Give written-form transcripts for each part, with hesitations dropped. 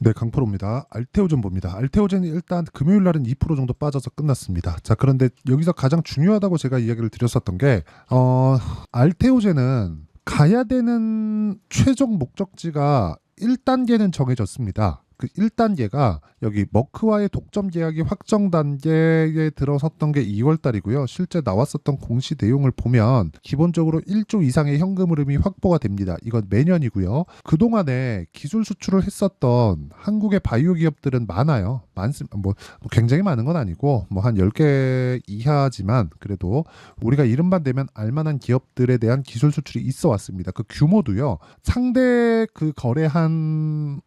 네, 강프로입니다. 알테오젠 봅니다. 알테오젠이 일단 금요일 날은 2% 정도 빠져서 끝났습니다. 자, 그런데 여기서 가장 중요하다고 제가 이야기를 드렸었던 게, 알테오젠은 가야 되는 최종 목적지가 1단계는 정해졌습니다. 그 1단계가 여기 머크와의 독점 계약이 확정 단계에 들어섰던 게 2월 달이고요. 실제 나왔었던 공시 내용을 보면 기본적으로 1조 이상의 현금 흐름이 확보가 됩니다. 이건 매년이고요. 그동안에 기술 수출을 했었던 한국의 바이오 기업들은 많아요. 뭐 굉장히 많은 건 아니고 뭐 한 10개 이하지만 그래도 우리가 이름만 대면 알만한 기업들에 대한 기술 수출이 있어 왔습니다. 그 규모도요. 상대 그 거래한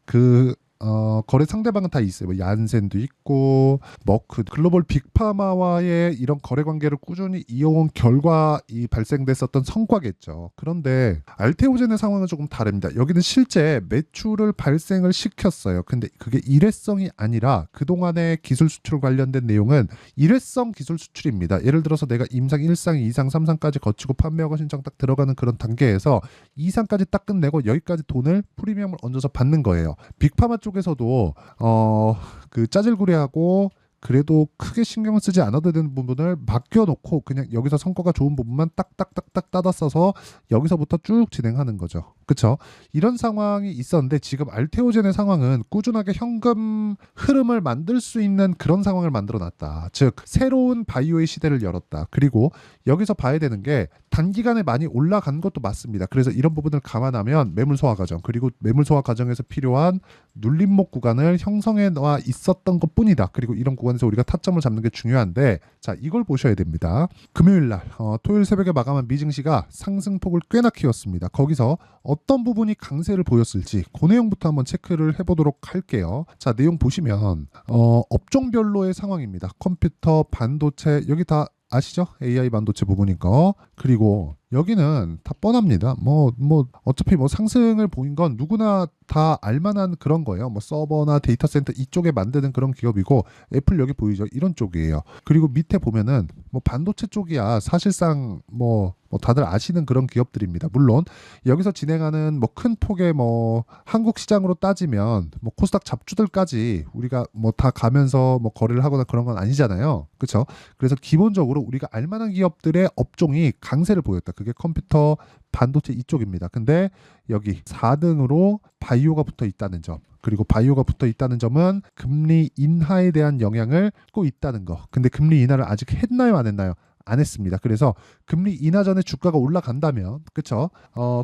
거래 상대방은 다 있어요. 뭐 얀센도 있고, 머크, 글로벌 빅파마와의 이런 거래 관계를 꾸준히 이어온 결과 이 발생됐었던 성과겠죠. 그런데 알테오젠의 상황은 조금 다릅니다. 여기는 실제 매출을 발생을 시켰어요. 근데 그게 일회성이 아니라 그동안의 기술 수출 관련된 내용은 일회성 기술 수출입니다. 예를 들어서 내가 임상 1상, 2상, 3상까지 거치고 판매허가 신청 딱 들어가는 그런 단계에서 2상까지 딱 끝내고 여기까지 돈을 프리미엄을 얹어서 받는 거예요. 빅파마 쪽에서도 그 짜질구레하고 그래도 크게 신경을 쓰지 않아도 되는 부분을 맡겨놓고 그냥 여기서 성과가 좋은 부분만 딱딱딱딱 따다 써서 여기서부터 쭉 진행하는 거죠. 그렇죠? 이런 상황이 있었는데 지금 알테오젠의 상황은 꾸준하게 현금 흐름을 만들 수 있는 그런 상황을 만들어놨다. 즉 새로운 바이오의 시대를 열었다. 그리고 여기서 봐야 되는 게 단기간에 많이 올라간 것도 맞습니다. 그래서 이런 부분을 감안하면 매물 소화 과정 그리고 매물 소화 과정에서 필요한 눌림목 구간을 형성해 놔 있었던 것뿐이다. 그리고 이런 구간에서 우리가 타점을 잡는 게 중요한데 자 이걸 보셔야 됩니다. 금요일 날 토요일 새벽에 마감한 미증시가 상승폭을 꽤나 키웠습니다. 거기서 어떤 부분이 강세를 보였을지 그 내용부터 한번 체크를 해보도록 할게요. 자 내용 보시면 업종별로의 상황입니다. 컴퓨터, 반도체 여기 다 아시죠? AI 반도체 부분인 거. 그리고 여기는 다 뻔합니다. 뭐 어차피 뭐 상승을 보인 건 누구나 다 알만한 그런 거예요. 뭐 서버나 데이터 센터 이쪽에 만드는 그런 기업이고 애플 여기 보이죠? 이런 쪽이에요. 그리고 밑에 보면은 뭐 반도체 쪽이야 사실상 뭐 다들 아시는 그런 기업들입니다. 물론 여기서 진행하는 뭐 큰 폭의 뭐 한국 시장으로 따지면 뭐 코스닥 잡주들까지 우리가 뭐 다 가면서 뭐 거래를 하거나 그런 건 아니잖아요. 그렇죠? 그래서 기본적으로 우리가 알만한 기업들의 업종이 강세를 보였다. 그게 컴퓨터, 반도체 이쪽입니다. 근데 여기 4등으로 바이오가 붙어 있다는 점. 그리고 바이오가 붙어 있다는 점은 금리 인하에 대한 영향을 받고 있다는 거. 근데 금리 인하를 아직 했나요, 안 했나요? 안 했습니다. 그래서 금리 인하 전에 주가가 올라간다면, 그쵸?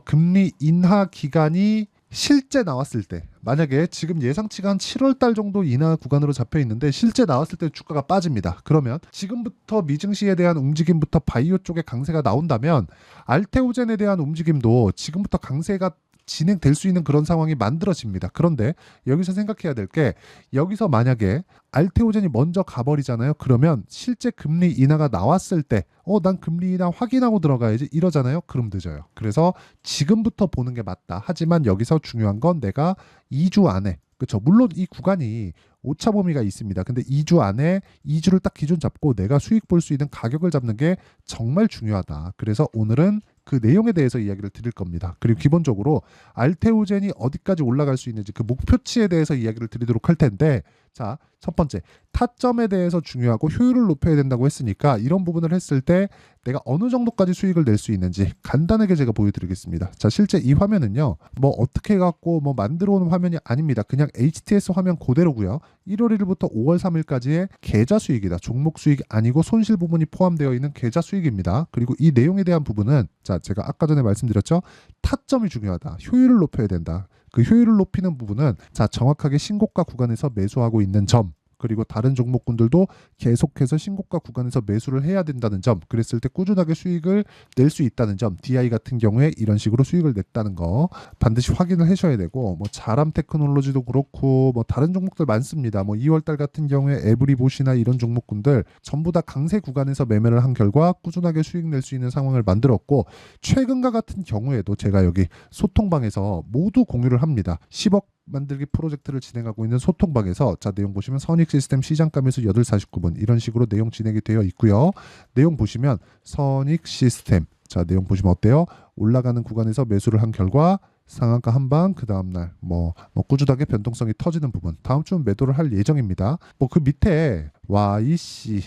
금리 인하 기간이 실제 나왔을 때 만약에 지금 예상치가 한 7월 달 정도 인하 구간으로 잡혀 있는데 실제 나왔을 때 주가가 빠집니다. 그러면 지금부터 미증시에 대한 움직임부터 바이오 쪽에 강세가 나온다면 알테오젠에 대한 움직임도 지금부터 강세가 진행될 수 있는 그런 상황이 만들어집니다. 그런데 여기서 생각해야 될 게 여기서 만약에 알테오젠이 먼저 가버리잖아요. 그러면 실제 금리 인하가 나왔을 때 난 금리 인하 확인하고 들어가야지 이러잖아요. 그럼 늦어요. 그래서 지금부터 보는 게 맞다. 하지만 여기서 중요한 건 내가 2주 안에 그렇죠. 물론 이 구간이 오차 범위가 있습니다. 근데 2주 안에 2주를 딱 기준 잡고 내가 수익 볼 수 있는 가격을 잡는 게 정말 중요하다. 그래서 오늘은 그 내용에 대해서 이야기를 드릴 겁니다. 그리고 기본적으로 알테오젠이 어디까지 올라갈 수 있는지 그 목표치에 대해서 이야기를 드리도록 할 텐데 자, 첫 번째 타점에 대해서 중요하고 효율을 높여야 된다고 했으니까 이런 부분을 했을 때 내가 어느 정도까지 수익을 낼 수 있는지 간단하게 제가 보여드리겠습니다. 자, 실제 이 화면은요. 뭐 어떻게 해갖고 뭐 만들어 온 화면이 아닙니다. 그냥 HTS 화면 그대로고요. 1월 1일부터 5월 3일까지의 계좌 수익이다. 종목 수익이 아니고 손실 부분이 포함되어 있는 계좌 수익입니다. 그리고 이 내용에 대한 부분은 자, 제가 아까 전에 말씀드렸죠. 타점이 중요하다. 효율을 높여야 된다. 그 효율을 높이는 부분은 자, 정확하게 신고가 구간에서 매수하고 있는 점. 그리고 다른 종목군들도 계속해서 신고가 구간에서 매수를 해야 된다는 점, 그랬을 때 꾸준하게 수익을 낼 수 있다는 점, DI 같은 경우에 이런 식으로 수익을 냈다는 거 반드시 확인을 하셔야 되고, 뭐 자람 테크놀로지도 그렇고 뭐 다른 종목들 많습니다. 뭐 2월달 같은 경우에 에브리봇이나 이런 종목군들 전부 다 강세 구간에서 매매를 한 결과 꾸준하게 수익 낼 수 있는 상황을 만들었고, 최근과 같은 경우에도 제가 여기 소통방에서 모두 공유를 합니다. 10억 만들기 프로젝트를 진행하고 있는 소통방에서 자, 내용 보시면 선익 시스템 시장가 매수 8:49 이런 식으로 내용 진행이 되어 있고요. 내용 보시면 선익 시스템 자, 내용 보시면 어때요? 올라가는 구간에서 매수를 한 결과 상한가 한방 그 다음날 뭐 꾸준하게 변동성이 터지는 부분 다음 주는 매도를 할 예정입니다. 뭐 그 밑에 YC를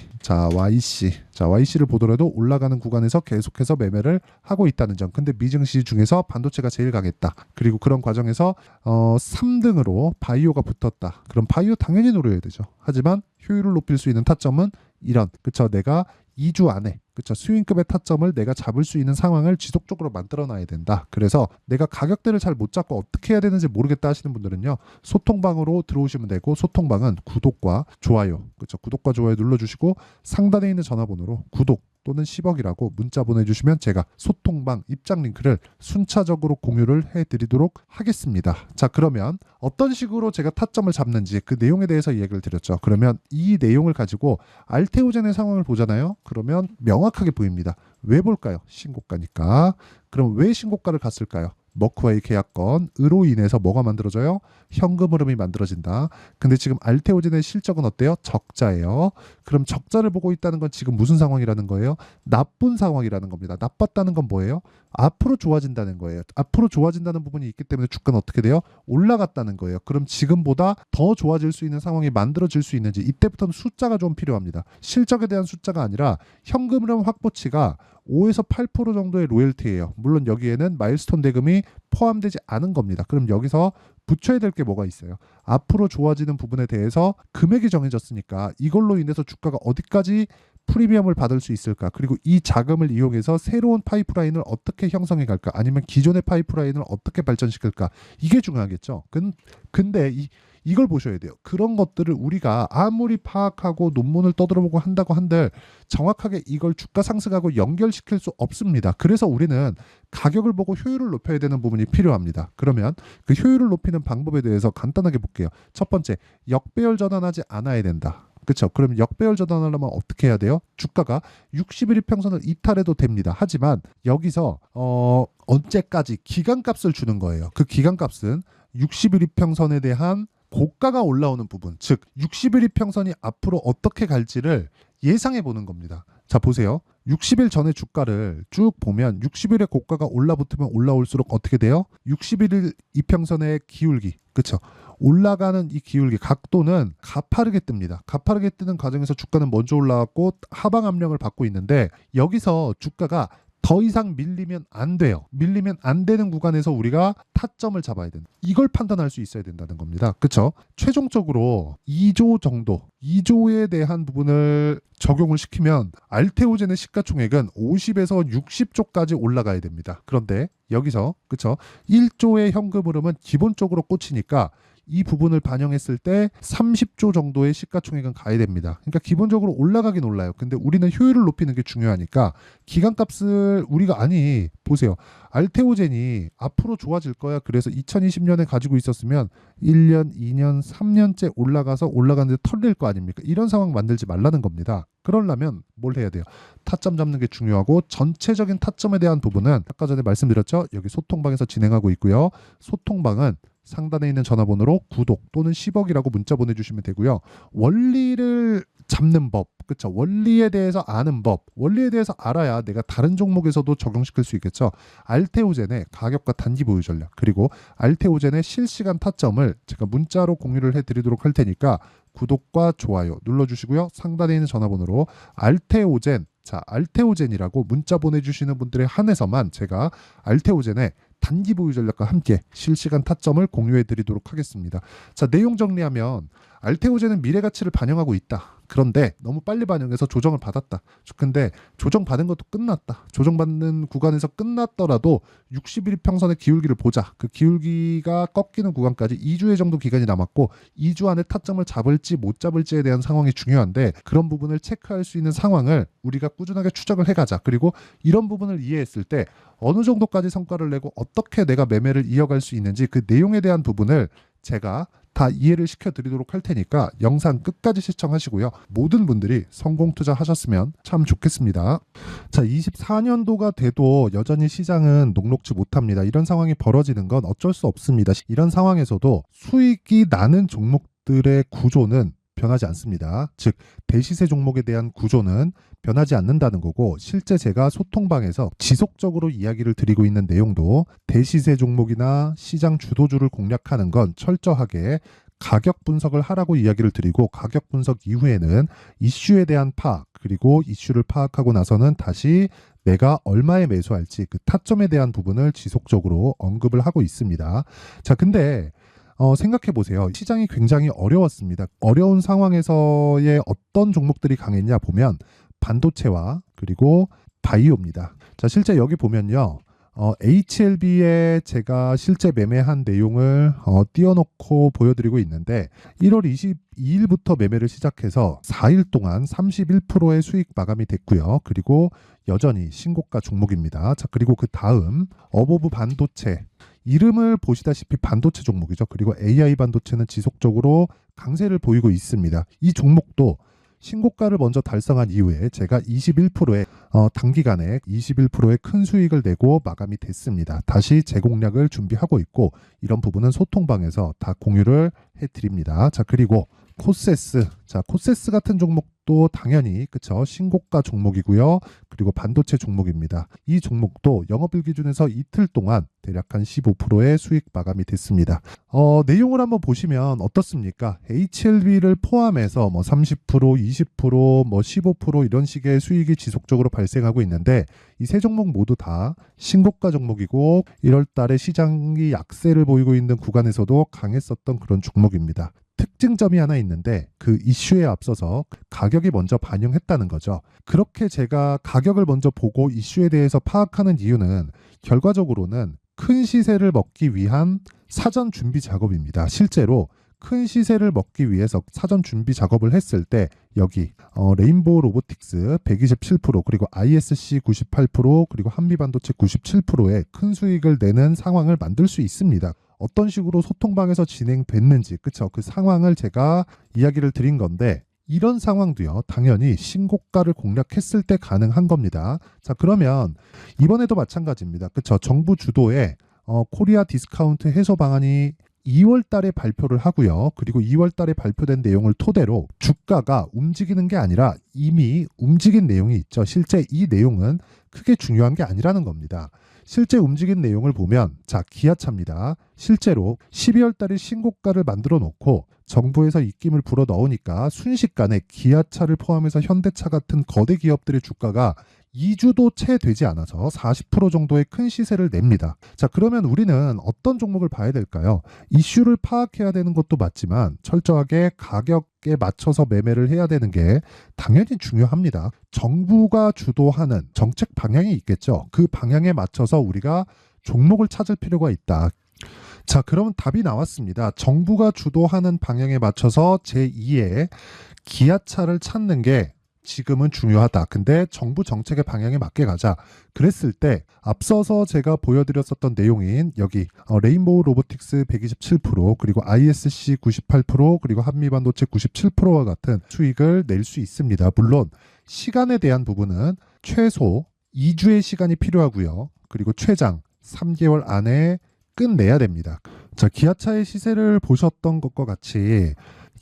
보더라도 올라가는 구간에서 계속해서 매매를 하고 있다는 점. 근데 미증시 중에서 반도체가 제일 강했다. 그리고 그런 과정에서 3등으로 바이오가 붙었다. 그럼 바이오 당연히 노려야 되죠. 하지만 효율을 높일 수 있는 타점은 이런, 그쵸, 내가 2주 안에, 그쵸, 스윙급의 타점을 내가 잡을 수 있는 상황을 지속적으로 만들어 놔야 된다. 그래서 내가 가격대를 잘 못 잡고 어떻게 해야 되는지 모르겠다 하시는 분들은요, 소통방으로 들어오시면 되고, 소통방은 구독과 좋아요, 그쵸, 구독과 좋아요 눌러주시고 상단에 있는 전화번호로 구독 또는 10억이라고 문자 보내주시면 제가 소통방 입장 링크를 순차적으로 공유를 해드리도록 하겠습니다. 자, 그러면 어떤 식으로 제가 타점을 잡는지 그 내용에 대해서 이야기를 드렸죠. 그러면 이 내용을 가지고 알테오젠의 상황을 보잖아요. 그러면 명확하게 보입니다. 왜 볼까요? 신고가니까. 그럼 왜 신고가를 갔을까요? 머크와의 계약건으로 인해서 뭐가 만들어져요? 현금 흐름이 만들어진다. 근데 지금 알테오젠의 실적은 어때요? 적자예요. 그럼 적자를 보고 있다는 건 지금 무슨 상황이라는 거예요? 나쁜 상황이라는 겁니다. 나빴다는 건 뭐예요? 앞으로 좋아진다는 거예요. 앞으로 좋아진다는 부분이 있기 때문에 주가는 어떻게 돼요? 올라갔다는 거예요. 그럼 지금보다 더 좋아질 수 있는 상황이 만들어질 수 있는지 이때부터는 숫자가 좀 필요합니다. 실적에 대한 숫자가 아니라 현금 흐름 확보치가 5에서 8% 정도의 로열티예요. 물론 여기에는 마일스톤 대금이 포함되지 않은 겁니다. 그럼 여기서 붙여야 될 게 뭐가 있어요? 앞으로 좋아지는 부분에 대해서 금액이 정해졌으니까 이걸로 인해서 주가가 어디까지 프리미엄을 받을 수 있을까? 그리고 이 자금을 이용해서 새로운 파이프라인을 어떻게 형성해 갈까? 아니면 기존의 파이프라인을 어떻게 발전시킬까? 이게 중요하겠죠. 근데 이걸 보셔야 돼요. 그런 것들을 우리가 아무리 파악하고 논문을 떠들어보고 한다고 한들 정확하게 이걸 주가 상승하고 연결시킬 수 없습니다. 그래서 우리는 가격을 보고 효율을 높여야 되는 부분이 필요합니다. 그러면 그 효율을 높이는 방법에 대해서 간단하게 볼게요. 첫 번째, 역배열 전환하지 않아야 된다. 그렇죠. 그럼 역배열 전환하려면 어떻게 해야 돼요? 주가가 60일 이평선을 이탈해도 됩니다. 하지만 여기서 언제까지 기간값을 주는 거예요. 그 기간값은 60일 이평선에 대한 고가가 올라오는 부분, 즉 60일 이평선이 앞으로 어떻게 갈지를 예상해 보는 겁니다. 자, 보세요. 60일 전의 주가를 쭉 보면 60일의 고가가 올라붙으면 올라올수록 어떻게 돼요? 61일 이평선의 기울기, 그렇죠? 올라가는 이 기울기 각도는 가파르게 뜹니다. 가파르게 뜨는 과정에서 주가는 먼저 올라왔고 하방 압력을 받고 있는데 여기서 주가가 더 이상 밀리면 안 돼요. 밀리면 안 되는 구간에서 우리가 타점을 잡아야 된다. 이걸 판단할 수 있어야 된다는 겁니다. 그렇죠? 최종적으로 2조 정도, 2조에 대한 부분을 적용을 시키면 알테오젠의 시가총액은 50에서 60조까지 올라가야 됩니다. 그런데 여기서 그렇죠? 1조의 현금 흐름은 기본적으로 꽂히니까 이 부분을 반영했을 때 30조 정도의 시가총액은 가야 됩니다. 그러니까 기본적으로 올라가긴 올라요. 근데 우리는 효율을 높이는 게 중요하니까 기간값을 우리가 보세요. 알테오젠이 앞으로 좋아질 거야. 그래서 2020년에 가지고 있었으면 1년, 2년, 3년째 올라가는데 털릴 거 아닙니까? 이런 상황 만들지 말라는 겁니다. 그러려면 뭘 해야 돼요? 타점 잡는 게 중요하고 전체적인 타점에 대한 부분은 아까 전에 말씀드렸죠. 여기 소통방에서 진행하고 있고요. 소통방은 상단에 있는 전화번호로 구독 또는 10억이라고 문자 보내주시면 되고요. 원리를 잡는 법, 그렇죠? 원리에 대해서 아는 법, 원리에 대해서 알아야 내가 다른 종목에서도 적용시킬 수 있겠죠. 알테오젠의 가격과 단기 보유 전략, 그리고 알테오젠의 실시간 타점을 제가 문자로 공유를 해드리도록 할 테니까 구독과 좋아요 눌러주시고요. 상단에 있는 전화번호로 알테오젠이라고 문자 보내주시는 분들에 한해서만 제가 알테오젠의 단기 보유 전략과 함께 실시간 타점을 공유해 드리도록 하겠습니다. 자, 내용 정리하면 알테오젠은 미래 가치를 반영하고 있다. 그런데 너무 빨리 반영해서 조정을 받았다. 근데 조정받은 것도 끝났다. 조정받는 구간에서 끝났더라도 60일 평선의 기울기를 보자. 그 기울기가 꺾이는 구간까지 2주의 정도 기간이 남았고 2주 안에 타점을 잡을지 못 잡을지에 대한 상황이 중요한데 그런 부분을 체크할 수 있는 상황을 우리가 꾸준하게 추적을 해가자. 그리고 이런 부분을 이해했을 때 어느 정도까지 성과를 내고 어떻게 내가 매매를 이어갈 수 있는지 그 내용에 대한 부분을 제가 다 이해를 시켜드리도록 할 테니까 영상 끝까지 시청하시고요. 모든 분들이 성공 투자하셨으면 참 좋겠습니다. 자, 24년도가 돼도 여전히 시장은 녹록지 못합니다. 이런 상황이 벌어지는 건 어쩔 수 없습니다. 이런 상황에서도 수익이 나는 종목들의 구조는 변하지 않습니다. 즉 대시세 종목에 대한 구조는 변하지 않는다는 거고, 실제 제가 소통방에서 지속적으로 이야기를 드리고 있는 내용도 대시세 종목이나 시장 주도주를 공략하는 건 철저하게 가격 분석을 하라고 이야기를 드리고, 가격 분석 이후에는 이슈에 대한 파악, 그리고 이슈를 파악하고 나서는 다시 내가 얼마에 매수할지 그 타점에 대한 부분을 지속적으로 언급을 하고 있습니다. 자, 근데 생각해 보세요. 시장이 굉장히 어려웠습니다. 어려운 상황에서의 어떤 종목들이 강했냐 보면 반도체와 그리고 바이오입니다. 자, 실제 여기 보면요. HLB에 제가 실제 매매한 내용을 띄워놓고 보여드리고 있는데, 1월 22일부터 매매를 시작해서 4일 동안 31%의 수익 마감이 됐고요. 그리고 여전히 신고가 종목입니다. 자, 그리고 그 다음 어보브 반도체, 이름을 보시다시피 반도체 종목이죠. 그리고 AI 반도체는 지속적으로 강세를 보이고 있습니다. 이 종목도 신고가를 먼저 달성한 이후에 제가 21%의 단기간에 21%의 큰 수익을 내고 마감이 됐습니다. 다시 재공략을 준비하고 있고, 이런 부분은 소통방에서 다 공유를 해드립니다. 자, 그리고 코세스, 자, 코세스 같은 종목도 당연히 그쵸, 신고가 종목이고요. 그리고 반도체 종목입니다. 이 종목도 영업일 기준에서 이틀 동안 대략 한 15%의 수익 마감이 됐습니다. 내용을 한번 보시면 어떻습니까? HLB를 포함해서 뭐 30%, 20%, 뭐 15% 이런 식의 수익이 지속적으로 발생하고 있는데, 이 세 종목 모두 다 신고가 종목이고 1월 달에 시장이 약세를 보이고 있는 구간에서도 강했었던 그런 종목입니다. 특징점이 하나 있는데, 그 이슈에 앞서서 가격이 먼저 반영했다는 거죠. 그렇게 제가 가격을 먼저 보고 이슈에 대해서 파악하는 이유는 결과적으로는 큰 시세를 먹기 위한 사전 준비 작업입니다. 실제로 큰 시세를 먹기 위해서 사전 준비 작업을 했을 때 여기 레인보우 로보틱스 127%, 그리고 ISC 98%, 그리고 한미반도체 97%의 큰 수익을 내는 상황을 만들 수 있습니다. 어떤 식으로 소통방에서 진행됐는지, 그쵸? 그 상황을 제가 이야기를 드린 건데, 이런 상황도요, 당연히 신고가를 공략했을 때 가능한 겁니다. 자, 그러면 이번에도 마찬가지입니다. 그쵸? 정부 주도의 코리아 디스카운트 해소 방안이 2월 달에 발표를 하고요. 그리고 2월 달에 발표된 내용을 토대로 주가가 움직이는 게 아니라 이미 움직인 내용이 있죠. 실제 이 내용은 크게 중요한 게 아니라는 겁니다. 실제 움직인 내용을 보면, 자, 기아차입니다. 실제로 12월 달에 신고가를 만들어 놓고 정부에서 입김을 불어 넣으니까 순식간에 기아차를 포함해서 현대차 같은 거대 기업들의 주가가 2주도 채 되지 않아서 40% 정도의 큰 시세를 냅니다. 자, 그러면 우리는 어떤 종목을 봐야 될까요? 이슈를 파악해야 되는 것도 맞지만 철저하게 가격에 맞춰서 매매를 해야 되는 게 당연히 중요합니다. 정부가 주도하는 정책 방향이 있겠죠. 그 방향에 맞춰서 우리가 종목을 찾을 필요가 있다. 자, 그럼 답이 나왔습니다. 정부가 주도하는 방향에 맞춰서 제2의 기아차를 찾는 게 지금은 중요하다. 근데 정부 정책의 방향에 맞게 가자. 그랬을 때 앞서서 제가 보여드렸었던 내용인 여기 레인보우 로보틱스 127%, 그리고 ISC 98%, 그리고 한미반도체 97%와 같은 수익을 낼 수 있습니다. 물론 시간에 대한 부분은 최소 2주의 시간이 필요하고요. 그리고 최장 3개월 안에 끝내야 됩니다. 자, 기아차의 시세를 보셨던 것과 같이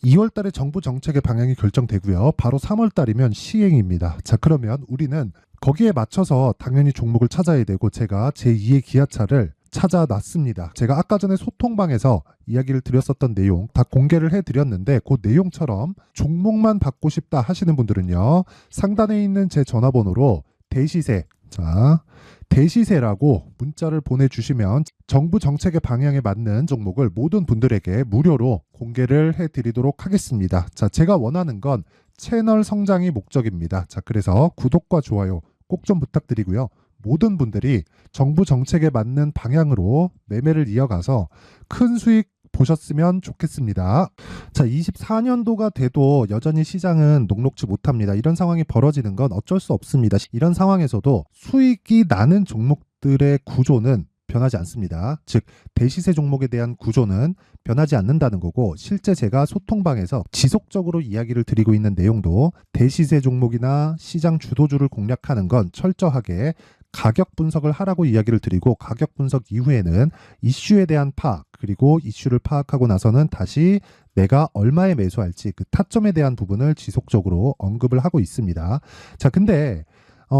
2월 달에 정부 정책의 방향이 결정되고요. 바로 3월 달이면 시행입니다. 자, 그러면 우리는 거기에 맞춰서 당연히 종목을 찾아야 되고, 제가 제2의 기아차를 찾아놨습니다. 제가 아까 전에 소통방에서 이야기를 드렸었던 내용 다 공개를 해드렸는데, 그 내용처럼 종목만 받고 싶다 하시는 분들은요, 상단에 있는 제 전화번호로 대시세, 자, 대시세라고 문자를 보내주시면 정부 정책의 방향에 맞는 종목을 모든 분들에게 무료로 공개를 해드리도록 하겠습니다. 자, 제가 원하는 건 채널 성장이 목적입니다. 자, 그래서 구독과 좋아요 꼭 좀 부탁드리고요. 모든 분들이 정부 정책에 맞는 방향으로 매매를 이어가서 큰 수익 보셨으면 좋겠습니다. 자, 24년도가 돼도 여전히 시장은 녹록지 못합니다. 이런 상황이 벌어지는 건 어쩔 수 없습니다. 이런 상황에서도 수익이 나는 종목들의 구조는 변하지 않습니다. 즉, 대시세 종목에 대한 구조는 변하지 않는다는 거고, 실제 제가 소통방에서 지속적으로 이야기를 드리고 있는 내용도 대시세 종목이나 시장 주도주를 공략하는 건 철저하게 가격 분석을 하라고 이야기를 드리고 가격 분석 이후에는 이슈에 대한 파악 그리고 이슈를 파악하고 나서는 다시 내가 얼마에 매수할지 그 타점에 대한 부분을 지속적으로 언급을 하고 있습니다. 자, 근데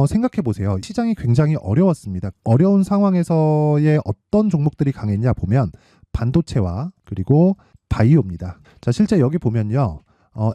생각해 보세요. 시장이 굉장히 어려웠습니다. 어려운 상황에서의 어떤 종목들이 강했냐 보면 반도체와 그리고 바이오입니다. 자, 실제 여기 보면요.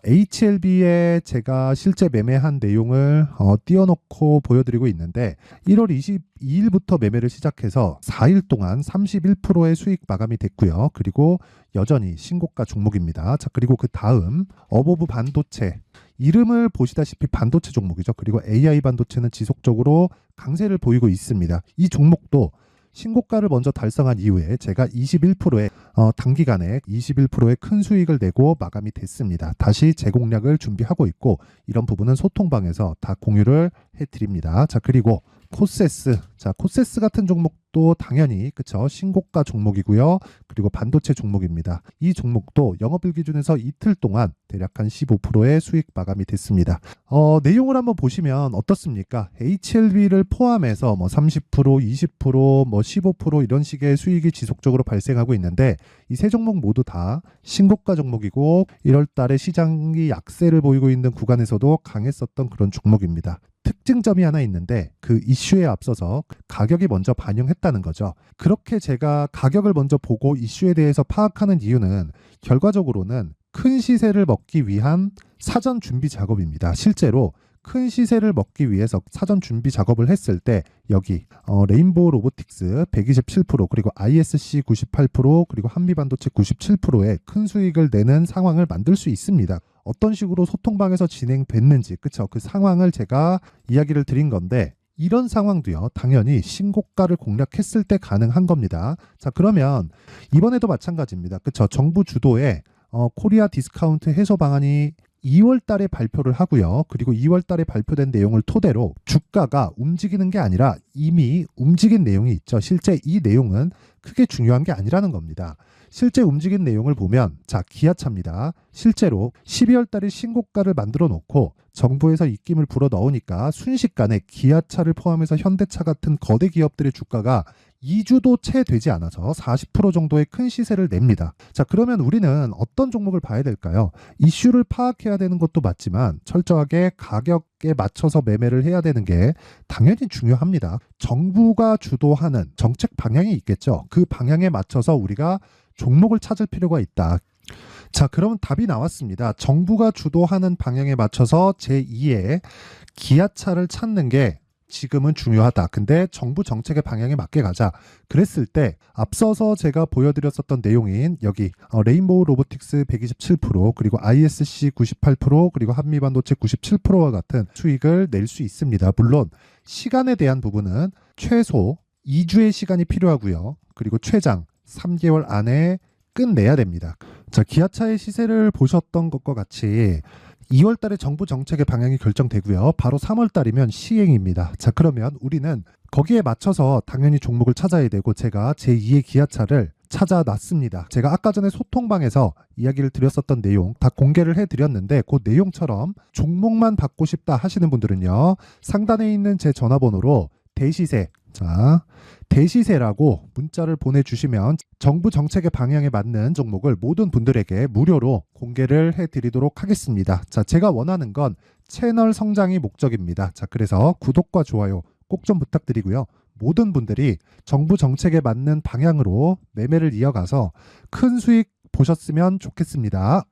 HLB에 제가 실제 매매한 내용을 띄워놓고 보여드리고 있는데 1월 22일부터 매매를 시작해서 4일 동안 31%의 수익 마감이 됐고요. 그리고 여전히 신고가 종목입니다. 자, 그리고 그 다음 어보브 반도체 이름을 보시다시피 반도체 종목이죠. 그리고 AI 반도체는 지속적으로 강세를 보이고 있습니다. 이 종목도 신고가를 먼저 달성한 이후에 제가 21%의 단기간에 21%의 큰 수익을 내고 마감이 됐습니다. 다시 재공략을 준비하고 있고 이런 부분은 소통방에서 다 공유를 해드립니다. 자, 그리고 코세스. 자, 코세스 같은 종목도 당연히 그쵸 신고가 종목이고요. 그리고 반도체 종목입니다. 이 종목도 영업일 기준에서 이틀 동안 대략 한 15%의 수익 마감이 됐습니다. 내용을 한번 보시면 어떻습니까? HLB를 포함해서 뭐 30%, 20%, 뭐 15% 이런 식의 수익이 지속적으로 발생하고 있는데 이 세 종목 모두 다 신고가 종목이고 1월 달에 시장이 약세를 보이고 있는 구간에서도 강했었던 그런 종목입니다. 특징점이 하나 있는데 그 이슈에 앞서서 가격이 먼저 반영했다는 거죠. 그렇게 제가 가격을 먼저 보고 이슈에 대해서 파악하는 이유는 결과적으로는 큰 시세를 먹기 위한 사전 준비 작업입니다. 실제로 큰 시세를 먹기 위해서 사전 준비 작업을 했을 때 여기 레인보우 로보틱스 127% 그리고 ISC 98% 그리고 한미반도체 97%의 큰 수익을 내는 상황을 만들 수 있습니다. 어떤 식으로 소통방에서 진행됐는지 그쵸 그 상황을 제가 이야기를 드린 건데 이런 상황도요 당연히 신고가를 공략했을 때 가능한 겁니다. 자, 그러면 이번에도 마찬가지입니다. 그쵸 정부 주도의 코리아 디스카운트 해소 방안이 2월 달에 발표를 하고요. 그리고 2월 달에 발표된 내용을 토대로 주가가 움직이는 게 아니라 이미 움직인 내용이 있죠. 실제 이 내용은 크게 중요한 게 아니라는 겁니다. 실제 움직인 내용을 보면 자, 기아차입니다. 실제로 12월 달에 신고가를 만들어 놓고 정부에서 입김을 불어 넣으니까 순식간에 기아차를 포함해서 현대차 같은 거대 기업들의 주가가 2주도 채 되지 않아서 40% 정도의 큰 시세를 냅니다. 자, 그러면 우리는 어떤 종목을 봐야 될까요? 이슈를 파악해야 되는 것도 맞지만 철저하게 가격에 맞춰서 매매를 해야 되는 게 당연히 중요합니다. 정부가 주도하는 정책 방향이 있겠죠. 그 방향에 맞춰서 우리가 종목을 찾을 필요가 있다. 자, 그럼 답이 나왔습니다. 정부가 주도하는 방향에 맞춰서 제2의 기아차를 찾는 게 지금은 중요하다. 근데 정부 정책의 방향에 맞게 가자. 그랬을 때 앞서서 제가 보여드렸었던 내용인 여기 레인보우 로보틱스 127% 그리고 ISC 98% 그리고 한미반도체 97%와 같은 수익을 낼 수 있습니다. 물론 시간에 대한 부분은 최소 2주의 시간이 필요하고요. 그리고 최장 3개월 안에 끝내야 됩니다. 자, 기아차의 시세를 보셨던 것과 같이 2월 달에 정부 정책의 방향이 결정되고요. 바로 3월 달이면 시행입니다. 자, 그러면 우리는 거기에 맞춰서 당연히 종목을 찾아야 되고 제가 제2의 기아차를 찾아놨습니다. 제가 아까 전에 소통방에서 이야기를 드렸었던 내용 다 공개를 해드렸는데 그 내용처럼 종목만 받고 싶다 하시는 분들은요. 상단에 있는 제 전화번호로 대시세 자, 대시세라고 문자를 보내주시면 정부 정책의 방향에 맞는 종목을 모든 분들에게 무료로 공개를 해드리도록 하겠습니다. 자, 제가 원하는 건 채널 성장이 목적입니다. 자, 그래서 구독과 좋아요 꼭 좀 부탁드리고요. 모든 분들이 정부 정책에 맞는 방향으로 매매를 이어가서 큰 수익 보셨으면 좋겠습니다.